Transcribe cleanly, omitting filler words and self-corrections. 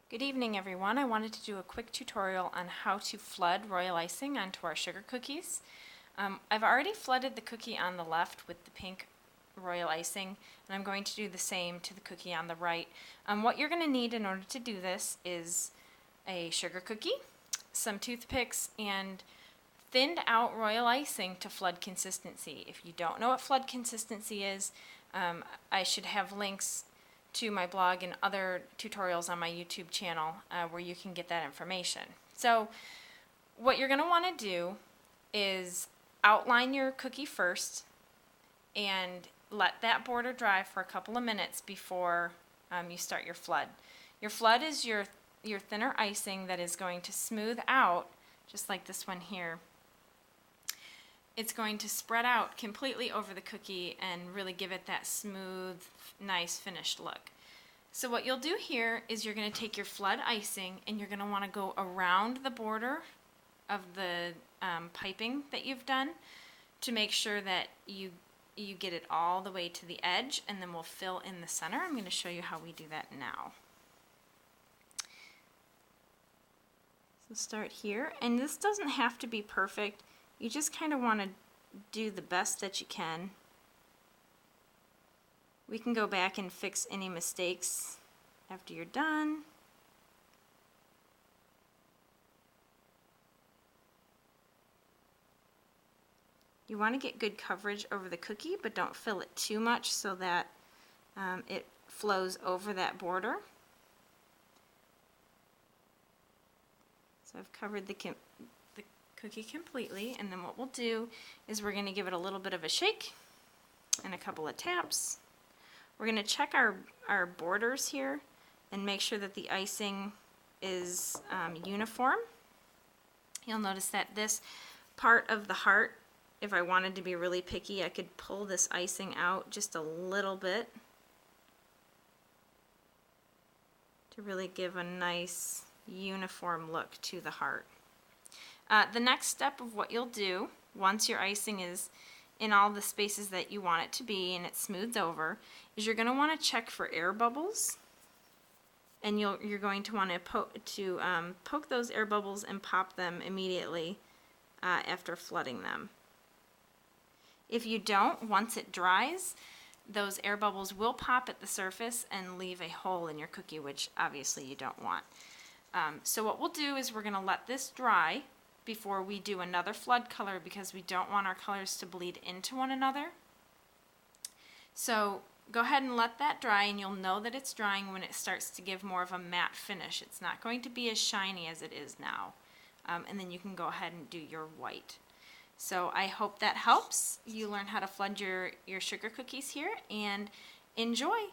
Good evening, everyone. I wanted to do a quick tutorial on how to flood royal icing onto our sugar cookies. I've already flooded the cookie on the left with the pink royal icing, and I'm going to do the same to the cookie on the right. What you're going to need in order to do this is a sugar cookie, some toothpicks, and thinned out royal icing to flood consistency. If you don't know what flood consistency is, I should have links to my blog and other tutorials on my YouTube channel where you can get that information. So what you're going to want to do is outline your cookie first and let that border dry for a couple of minutes before you start your flood. Your flood is your thinner icing that is going to smooth out, just like this one here. It's going to spread out completely over the cookie and really give it that smooth, nice finished look. So what you'll do here is you're going to take your flood icing and you're going to want to go around the border of the piping that you've done to make sure that you get it all the way to the edge, and then we'll fill in the center. I'm going to show you how we do that now. So start here, and this doesn't have to be perfect. You just kind of want to do the best that you can. We can go back and fix any mistakes after you're done. You want to get good coverage over the cookie, but don't fill it too much so that it flows over that border. So I've covered the cookie completely, and then what we'll do is we're going to give it a little bit of a shake and a couple of taps. We're going to check our borders here and make sure that the icing is uniform. You'll notice that this part of the heart, if I wanted to be really picky, I could pull this icing out just a little bit to really give a nice uniform look to the heart. The next step of what you'll do, once your icing is in all the spaces that you want it to be and it's smoothed over, is you're going to want to check for air bubbles, and you're going to want to poke those air bubbles and pop them immediately after flooding them. If you don't, once it dries, those air bubbles will pop at the surface and leave a hole in your cookie, which obviously you don't want. So what we'll do is we're going to let this dry before we do another flood color, because we don't want our colors to bleed into one another. So go ahead and let that dry, and you'll know that it's drying when it starts to give more of a matte finish. It's not going to be as shiny as it is now. And then you can go ahead and do your white. So I hope that helps you learn how to flood your sugar cookies here, and enjoy!